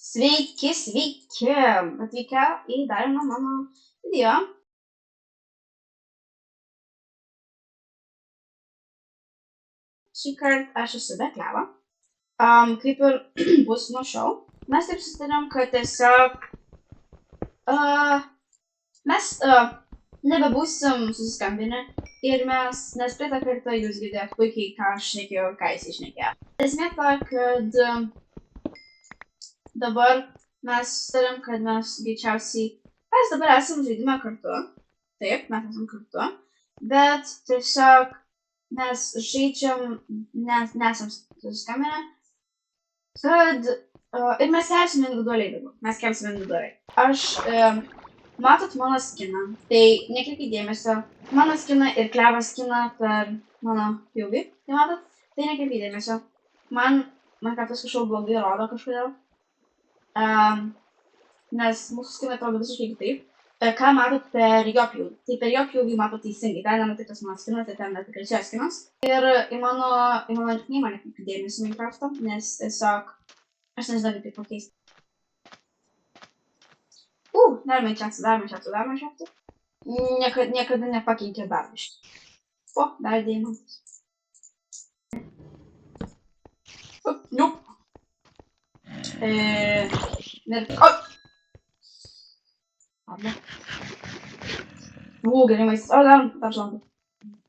Sveiki, atvykę į dar vieną mano video. Šįkart aš esu be Kleva. Kaip ir bus nuo šiol. Mes taip susitarėm, kad tiesiog mes nebebūsim susiskambinę ir nes praeitą kartą jūs girdėjot puikiai, ką aš šnekėjau ir ką jis išnekėjo. Esmė ta, kad dabar mes susitarėm, kad mes dabar esam žaidime kartu. Taip, mes esam kartu. Bet tiesiog mes žaidžiam, nesam susiskambinę, kad ir mes esame individualiai dabar. Mes kelsime individualiai. Matot mano skiną, tai nekreipkite dėmesio. Mano skiną ir Klevo skiną per mano POV. Tai matot, tai nekreipkite dėmesio. Man kartais kažkaip blogai rodo kažkodėl. Nes mūsų skinai atrodo visiškai kitaip. Ką matot per jo POV? Tai per jo POV matot teisingai. Ten nematai tas mano skinas, tai ten tikrai čia skinas. Ir į mano nikneimą nekreipkite dėmesio Minecraft'o, nes tiesiog aš nežinau kaip tai pakeisti. Darome šiatų. Niekada nepakeitė darbiškai. Dar deimantas. Nope. Arba. Gerai maistas. Dar žinau.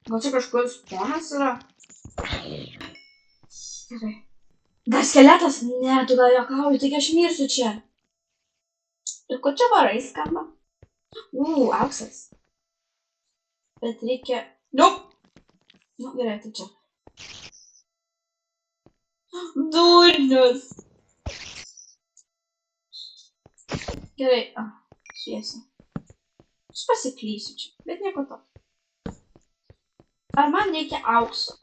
Gal čia kažkoks ponas yra? Gerai. Dar skeletas? Ne, tu gal juokauji, taigi aš mirsiu čia. Ir kur čia varai skamba? Auksas. Bet reikia... Gerai, tai čia. Durnius. Gerai, šviesiai. Aš pasiklysiu čia, bet nieko to. Ar man reikia aukso?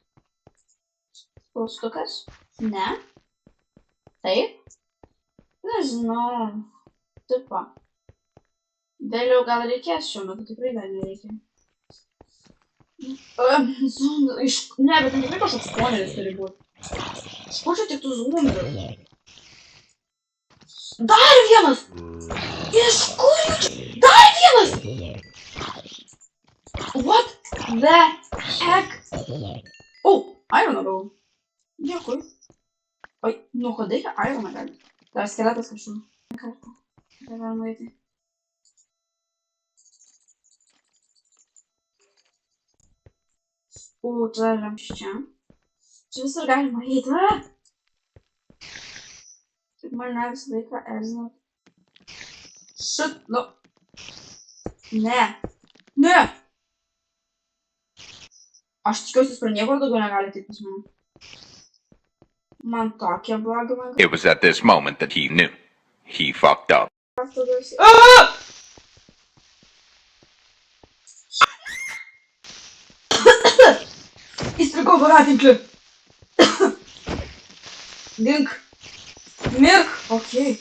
Klaustukas? Ne. Taip? Nežinau. Taip. Vėliau gal reikės, šiuo metu tikrai dar nereikia. Ne, bet tikrai kažkoks spoileris turi būti. Iš kur čia tik tų zombių? Dar vienas! Iš kur jų čia? Dar vienas! What the heck? Ironą gavau. Dėkui. Oi, nu kodėl ironą gali? Dar skeletas kažkur. Kartą. Dar galima eiti. Čia ramščia. Čia visur galima eiti. Tik mane visą laiką erzina. Ne! Aš tikiuosi, jūs per niekur daugiau negalite taip pas mane. Man tokie blogi man. It was at this moment that he knew. He fucked up. Įstrigau voratinklį. Dink. Mirk. Okei.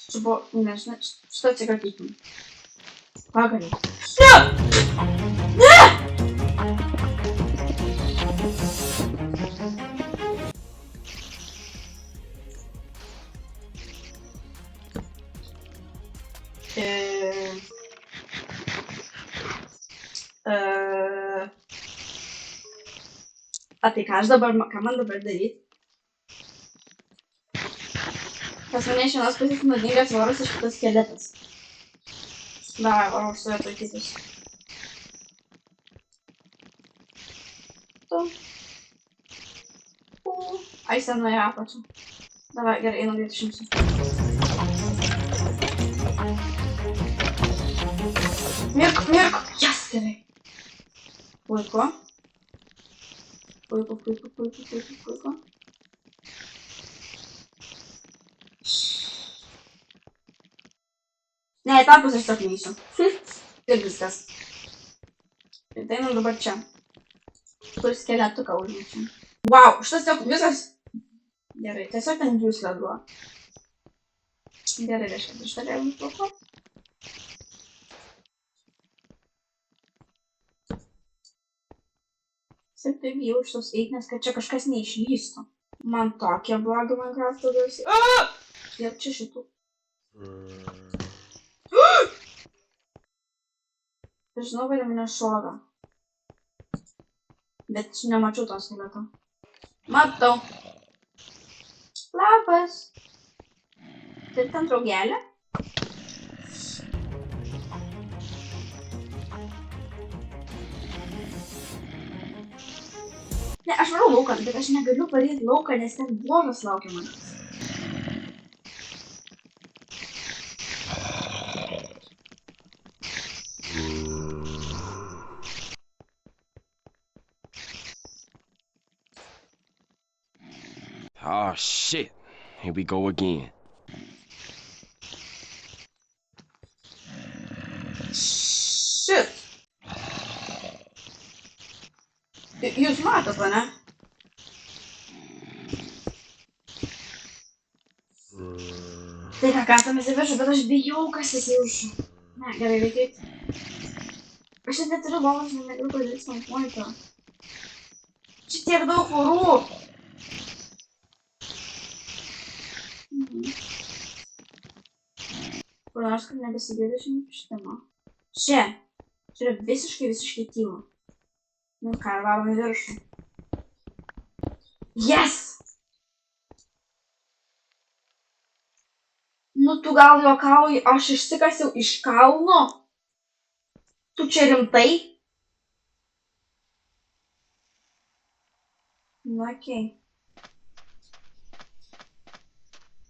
Čia buvo, nežinau, šitą atsikratykim. Pagaliau. Ne! Tai ką man dabar daryti? Pas mane iš vienos pusės nuodingas voras iš kitos skeletas. Davai, varo už save tvarkytis. Ai, jis ten nuėjo apačią. Davai, gerai, einam vietą šimsiu. Mirk! Jas, gerai. Puiku. Ne, į tą pusę aš tiesiog neįsiu. Ir viskas. Ir tai einam dabar čia. Kur skeletuką užmečiam. Wow, šitas tiesiog visas... Gerai, tiesiog ten jūslė buvo. Gerai, reiškia, šitą reikia nuplauko. Taip bijau šitos eiti, nes kad čia kažkas neišlystų. Man tokie blogi Minecraft'o garsai. Kiek čia šitų? Žinau, kad mane šovė. Bet nemačiau to skeleto. Matau. Labas. Tai ten draugelė? Ne, aš varau lauką, bet aš negaliu paryti lauką, nes ten blogas laukia manęs. Oh shit. Here we go again. Shit. Jūs matot, ne? Tai ką kartomis į viršų, bet aš bijau, kas jis už. Ne, gerai, reikia eiti. Aš net neturiu lovos, negaliu padaryti stampuoito. Čia tiek daug vorų. Kur nors, kad nebesigėdė šitama. Čia yra visiškai tyla. Nu ką, varom į viršų. Yes! Nu tu gal juokauji, aš išsikasiau iš kalno? Tu čia rimtai? Nu, okei.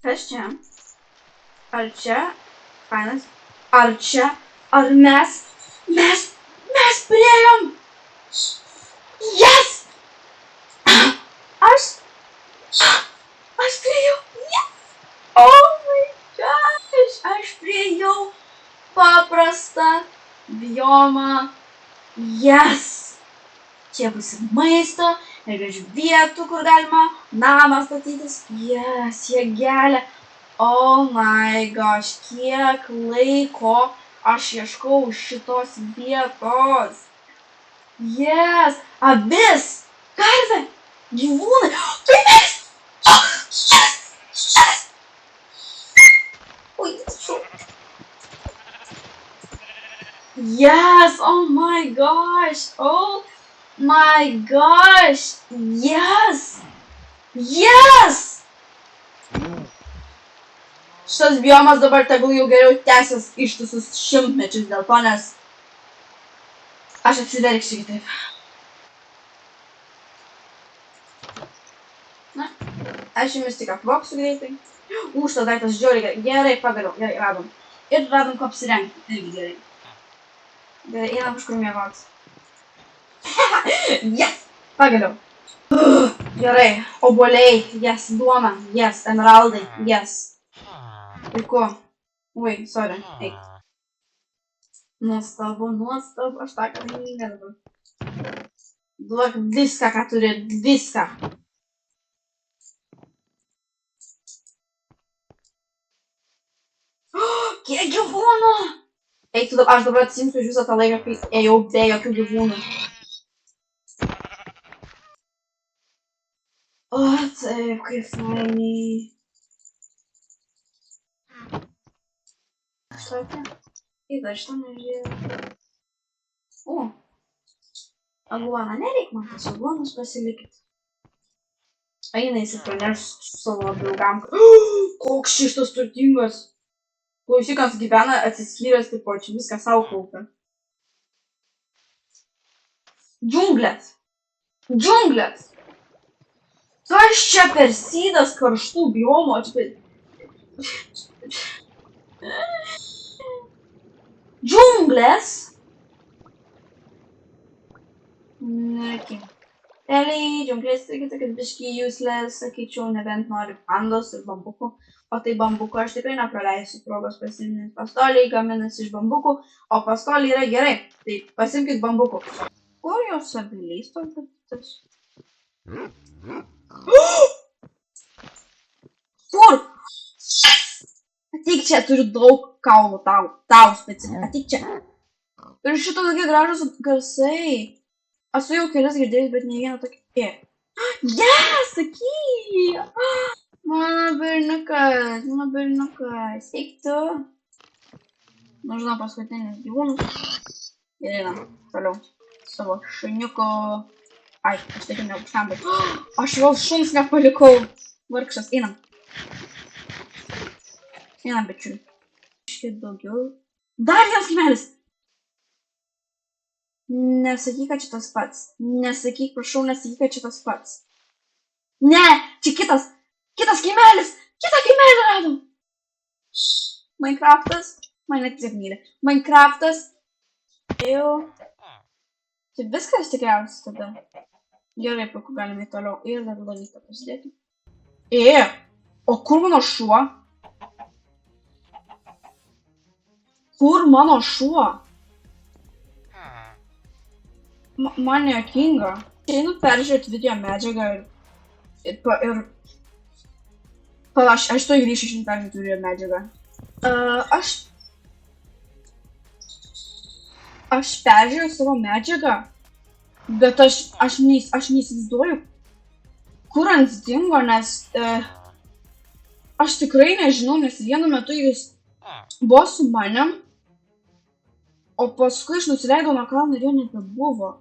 Kas čia? Ar čia? Fainas. Ar čia? Ar mes? Mes priėjom! Yes! Aš priėjau! Yes! Oh my gosh! Aš priėjau paprastą biomą. Yes! Čia bus ir maisto, ir vietų, kur galima namą statytis. Yes, jėgelė. Oh my gosh, kiek laiko aš ieškau šitos vietos. Yes, avis, karvė, gyvūnai. Tai mes! Yes! Oi, atsiprašau. Yes, oh my gosh, yes! Yes! Šitas biomas dabar tegul jau geriau tęsis ištisus šimtmečius dėl to, nes aš apsiverksiu kitaip. Na, aš jumis tik apvopsiu greitai. Šitas daiktas žiauriai gerai, pagaliau, gerai, radom. Ir radom ko apsirengti, irgi gerai. Gerai, einam kažkur miegotis. Yes, pagaliau. Gerai, obuoliai, yes, duona, yes, emeraldai, yes. Ir ko? Oi, sorry, eik. Nuostabu, aš tą kaimynę dabar. Duok viską, ką turi, viską. Kiek gyvūnų! Eik, aš dabar atsimsiu iš visą tą laiką, kai ėjau be jokių gyvūnų. O, taip, kaip fainiai. Štokia. Ir dar šitą nežiūrėjau. O. Aguoną nereik man, tas aguonus pasilikit. Eina įsipraneš su savo draugam. Koks šitas turtingas. Klausykas gyvena atsiskyręs, tipo, čia viską savo kaupia. Džiunglės. Džiunglės. Kas čia per sydas karštų biomų? Džiunglės? Nekim. Realiai, džiunglės irgi tokias biškai useless, sakyčiau, nebent nori pandos ir bambukų. O tai bambukų aš tikrai nepraleisiu progos pasiimti. Pastoliai gaminasi iš bambukų, o pastoliai yra gerai. Tai pasimkit bambukų. Kur jos abiliais tokias? Kur? Ateik čia, turiu daug kaulų tau specialiai. Ateik čia. Ir šito tokie gražus garsai. Aš su jau kelias girdėjus, bet ne vieną tokį. Yes, saky! Mano berniukas, eik tu. Nužinau paskutinius gyvūnus. Ir einam toliau. Savo šuniuko. Ai, aš taip neaukštam, bet... Aš vėl šuns nepalikau. Vargšas, einam. Einam, bičiuli. Šit daugiau. Dar vienas gyvelis. Nesakyk, kad čia tas pats. Nesakyk, prašau, nesakyk, kad čia tas pats. Ne, čia kitas. Kitas gyvelis. Kitą gyvelį radom. Minecraftas. Mane tiek myli. Minecraftas. Jau. Tai viskas tikriausiai tada. Gerai, puiku, galime toliau. Ir dar dalyką pasidėti. O kur mano šuo? Kur mano šuo? Man nejuokinga. Einu peržiūrėti video medžiagą ir palaš, aš to grįšiu iš peržiūrėti video medžiagą. Aš peržiūrėjau savo medžiagą, bet aš neįsivaizduoju, kur ant dingo, nes aš tikrai nežinau, nes vienu metu jis buvo su manim, o paskui aš nusileidau nuo kalno ir jo nebebuvo.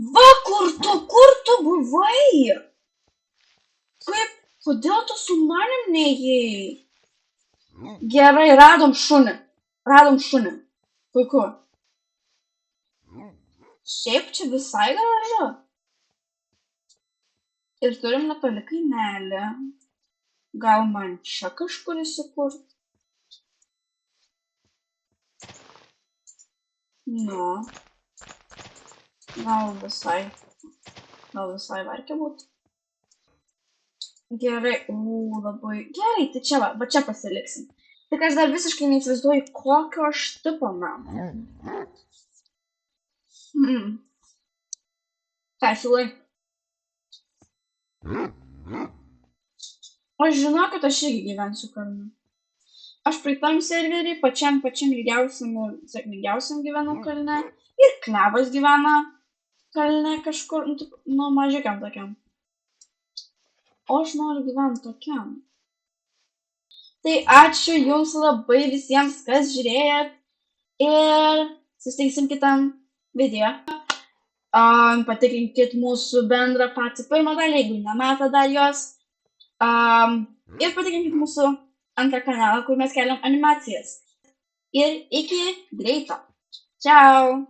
Va, kur tu buvai? Kodėl tu su manim neėjai? Gerai, radom šunį. Puiku. Šiaip čia visai gražu. Ir turim netoli kaimelį. Gal man čia kažkur įsikurt? Nu. Gal visai varkia būt. Gerai, labai gerai, tai čia va čia pasiliksim. Tik aš dar visiškai neįsivaizduoju, kokio aš tipo namo. Ką siūlai? Aš žinau, kad aš irgi gyvensiu kalne. Aš praeitam serverį pačiam ilgiausiam ir sėkmingiausiam gyvenau kalne. Ir Klevas gyvena kalne kažkur, nu mažiukiam tokiam. O aš noriu gyventi tokiam. Tai ačiū jums labai visiems, kas žiūrėjot. Ir susitiksim kitam video. Patikrinkit mūsų bendrą patį pirmą dalį, jeigu nematė dar jos. Ir patikrinkit mūsų antrą kanalą, kur mes keliam animacijas. Ir iki greito. Ciao.